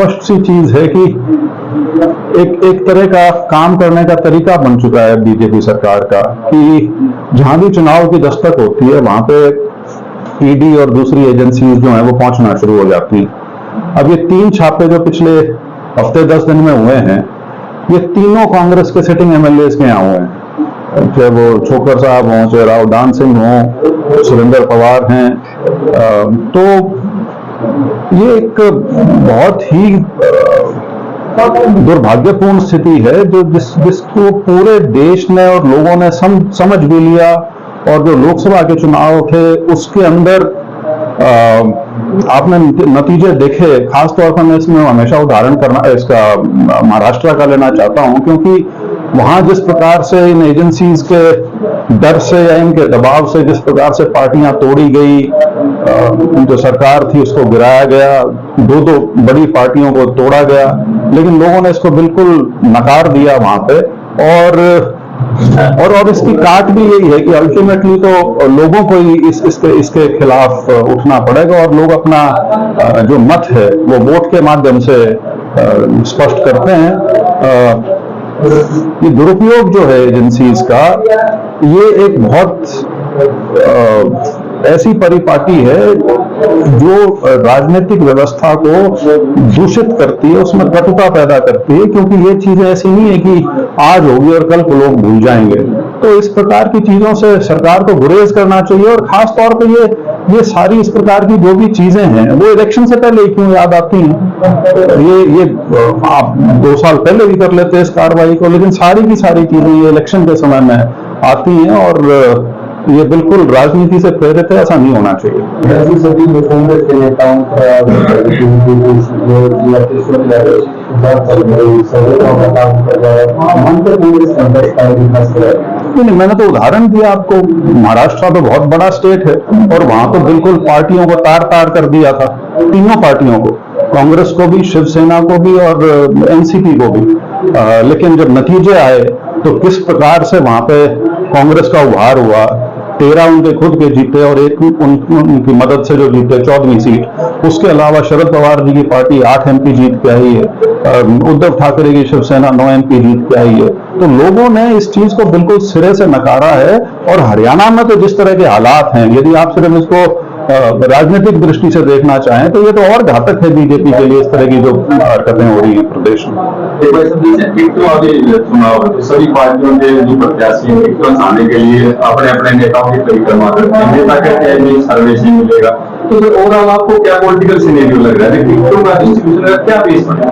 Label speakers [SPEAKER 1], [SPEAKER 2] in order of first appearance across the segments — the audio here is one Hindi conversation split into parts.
[SPEAKER 1] स्पष्ट सी चीज है कि एक तरह का काम करने का तरीका बन चुका है बीजेपी सरकार का कि जहां भी चुनाव की दस्तक होती है वहां पे ईडी और दूसरी एजेंसीज जो हैं वो पहुंचना शुरू हो जाती हैं। अब ये 3 छापे जो पिछले हफ्ते 10 दिन में हुए हैं, ये तीनों कांग्रेस के सिटिंग एमएलए के यहाँ हुए हैं, चाहे वो छोकर साहब हों, चाहे राव दान सिंह हों, सुरेंद्र पवार हैं। तो ये एक बहुत ही दुर्भाग्यपूर्ण स्थिति है जो जिसको पूरे देश ने और लोगों ने समझ भी लिया, और जो लोकसभा के चुनाव थे उसके अंदर आपने नतीजे देखे। खासतौर पर मैं इसमें हमेशा उदाहरण करना इसका महाराष्ट्र का लेना चाहता हूं, क्योंकि वहां जिस प्रकार से इन एजेंसीज के डर से या इनके दबाव से जिस प्रकार से पार्टियां तोड़ी गई, जो सरकार थी उसको गिराया गया, 2 बड़ी पार्टियों को तोड़ा गया, लेकिन लोगों ने इसको बिल्कुल नकार दिया वहां पे। और इसकी काट भी यही है कि अल्टीमेटली तो लोगों को ही इसके खिलाफ उठना पड़ेगा, और लोग अपना जो मत है वो वोट के माध्यम से स्पष्ट करते हैं। ये दुरुपयोग जो है एजेंसीज का, ये एक बहुत ऐसी परिपाटी है जो राजनीतिक व्यवस्था को दूषित करती है, उसमें कटुता पैदा करती है, क्योंकि ये चीजें ऐसी नहीं है कि आज होगी और कल को लोग भूल जाएंगे। तो इस प्रकार की चीजों से सरकार को गुरेज करना चाहिए, और खास तौर पे ये सारी इस प्रकार की जो भी चीजें हैं वो इलेक्शन से पहले क्यों याद आती हैं। ये आप 2 साल पहले भी कर लेते हैं इस कार्रवाई को, लेकिन सारी की सारी चीजें ये इलेक्शन के समय में आती हैं, और ये बिल्कुल राजनीति से प्रेरित है, ऐसा नहीं होना चाहिए।
[SPEAKER 2] कांग्रेस के नेताओं
[SPEAKER 1] नहीं, मैंने तो उदाहरण दिया आपको। महाराष्ट्र तो बहुत बड़ा स्टेट है, और वहां तो बिल्कुल पार्टियों को तार तार कर दिया था, तीनों पार्टियों को, कांग्रेस को भी, शिवसेना को भी और एनसीपी को भी। लेकिन जब नतीजे आए तो किस प्रकार से वहां पे कांग्रेस का उभार हुआ। 13 उनके खुद के जीते, और एक उनकी मदद से जो जीते 14वीं सीट। उसके अलावा शरद पवार जी की पार्टी 8 MP जीत के आई है, उद्धव ठाकरे की शिवसेना 9 MP जीत के आई है। तो लोगों ने इस चीज को बिल्कुल सिरे से नकारा है। और हरियाणा में तो जिस तरह के हालात हैं, यदि आप सिर्फ इसको राजनीतिक दृष्टि से देखना चाहें तो ये तो और घातक है बीजेपी के लिए, इस तरह की जो हरकतें हो रही है प्रदेश में।
[SPEAKER 2] चुनाव सभी पार्टियों के जो प्रत्याशी हैं आने के लिए अपने अपने नेताओं की परिक्रमा करते हैं, नेता कहते हैं सर्वे से मिलेगा। तो फिर ओवरऑल आपको क्या पॉलिटिकल सिनेरियो लग रहा है, टिकटों का डिस्ट्रीब्यूशन का क्या बेस बना?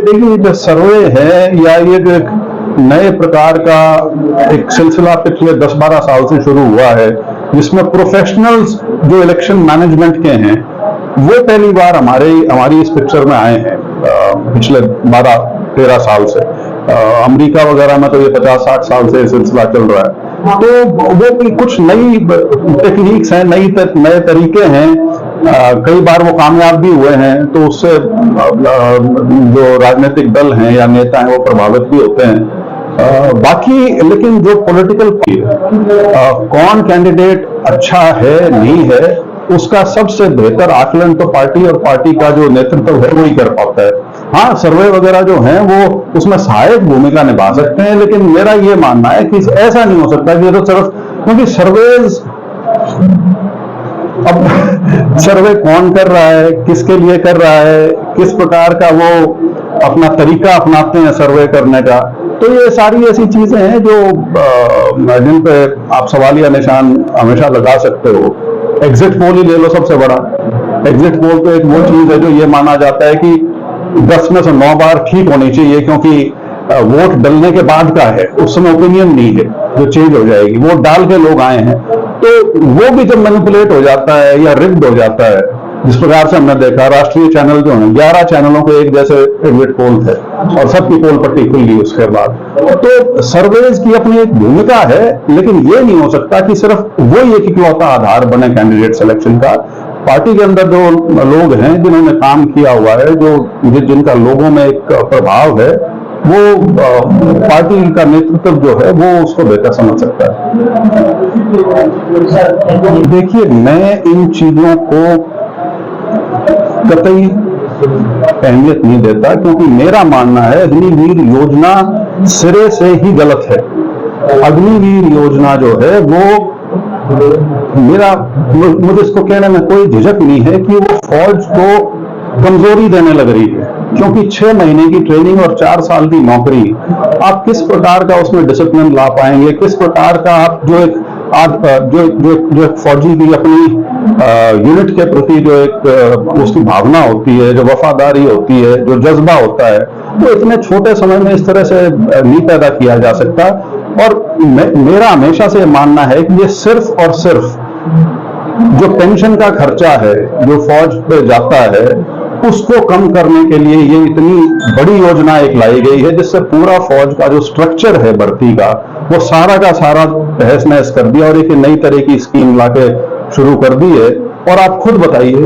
[SPEAKER 1] देखिए जो सर्वे है या ये जो नए प्रकार का एक सिलसिला पिछले 10-12 साल से शुरू हुआ है, जिसमें प्रोफेशनल्स जो इलेक्शन मैनेजमेंट के हैं वो पहली बार हमारी इस पिक्चर में आए हैं पिछले 12-13 साल से। अमेरिका वगैरह में तो ये 50-60 साल से सिलसिला चल रहा है। तो वो कुछ नई टेक्निक्स हैं, नए तरीके हैं, कई बार वो कामयाब भी हुए हैं, तो उससे जो राजनीतिक दल हैं या नेता हैं वो प्रभावित भी होते हैं। बाकी लेकिन जो पॉलिटिकल कौन कैंडिडेट अच्छा है नहीं है, उसका सबसे बेहतर आकलन तो पार्टी और पार्टी का जो नेतृत्व है वो ही कर पाता है। हाँ, सर्वे वगैरह जो हैं वो उसमें सहायक भूमिका निभा सकते हैं, लेकिन मेरा ये मानना है कि ऐसा नहीं हो सकता कि तो सिर्फ, क्योंकि सर्वेज, अब सर्वे कौन कर रहा है, किसके लिए कर रहा है, किस प्रकार का वो अपना तरीका अपनाते हैं सर्वे करने का, तो ये सारी ऐसी चीजें हैं जो जिन पे आप सवालिया निशान हमेशा लगा सकते हो। एग्जिट पोल ही ले लो, सबसे बड़ा एग्जिट पोल तो एक वो चीज है जो ये माना जाता है कि 10 में से 9 बार ठीक होनी चाहिए, क्योंकि वोट डलने के बाद का है, उस समय ओपिनियन नहीं है जो चेंज हो जाएगी, वोट डाल के लोग आए हैं। तो वो भी जब मैनिपुलेट हो जाता है या रिग्ड हो जाता है, जिस प्रकार से हमने देखा राष्ट्रीय चैनल जो है 11 चैनलों के एक जैसे एग्जिट पोल थे और सबकी पोल पट्टी खुल गई उसके बाद। तो सर्वेज की अपनी एक भूमिका है, लेकिन ये नहीं हो सकता कि सिर्फ वो एक इकलौता आधार बने कैंडिडेट सिलेक्शन का। पार्टी के अंदर जो लोग हैं जिन्होंने काम किया हुआ है, जो जिनका लोगों में एक प्रभाव है, वो पार्टी का नेतृत्व जो है वो उसको बेहतर समझ सकता है। देखिए, मैं इन चीजों को कतई अहमियत नहीं देता, क्योंकि मेरा मानना है अग्निवीर योजना सिरे से ही गलत है। अग्निवीर योजना जो है वो मुझे इसको कहने में कोई झिझक नहीं है कि वो फौज को कमजोरी देने लग रही है, क्योंकि 6 महीने की ट्रेनिंग और 4 साल की नौकरी, आप किस प्रकार का उसमें डिसिप्लिन ला पाएंगे, किस प्रकार का आप जो एक फौजी की अपनी यूनिट के प्रति जो एक उसकी भावना होती है, जो वफादारी होती है, जो जज्बा होता है, वो इतने छोटे समय में इस तरह से नहीं पैदा किया जा सकता। और मेरा हमेशा से मानना है कि ये सिर्फ और सिर्फ जो पेंशन का खर्चा है जो फौज पे जाता है उसको कम करने के लिए ये इतनी बड़ी योजना एक लाई गई है, जिससे पूरा फौज का जो स्ट्रक्चर है भर्ती का वो सारा का सारा तहस नहस कर दिया और एक नई तरह की स्कीम लाके शुरू कर दी है। और आप खुद बताइए,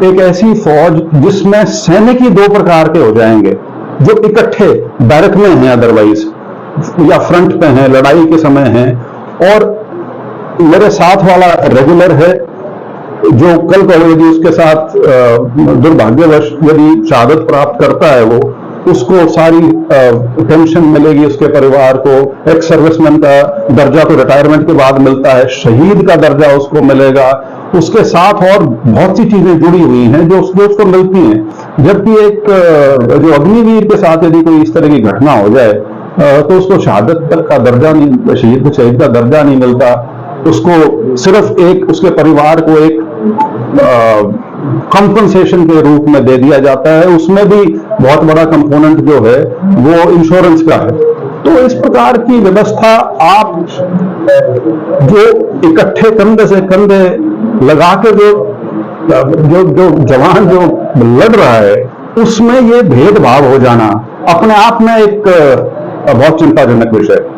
[SPEAKER 1] एक ऐसी फौज जिसमें सैनिक ही 2 प्रकार के हो जाएंगे, जो इकट्ठे बैरक में हैं अदरवाइज या फ्रंट पे हैं, लड़ाई के समय हैं, और मेरे साथ वाला रेगुलर है जो कल को यदि उसके साथ दुर्भाग्यवश यदि शहादत प्राप्त करता है वो, उसको सारी पेंशन मिलेगी, उसके परिवार को एक्स सर्विसमैन का दर्जा तो रिटायरमेंट के बाद मिलता है, शहीद का दर्जा उसको मिलेगा, उसके साथ और बहुत सी चीजें जुड़ी हुई हैं जो उसको मिलती हैं। जबकि एक जो अग्निवीर के साथ यदि कोई इस तरह की घटना हो जाए तो उसको शहादत तक का दर्जा नहीं, शहीद का दर्जा नहीं मिलता, उसको सिर्फ एक उसके परिवार को एक कंपनसेशन के रूप में दे दिया जाता है, उसमें भी बहुत बड़ा कंपोनेंट जो है वो इंश्योरेंस का है। तो इस प्रकार की व्यवस्था आप जो इकट्ठे कंधे से कंधे लगा के जो जवान जो लड़ रहा है उसमें ये भेदभाव हो जाना अपने आप में एक बहुत चिंताजनक विषय है।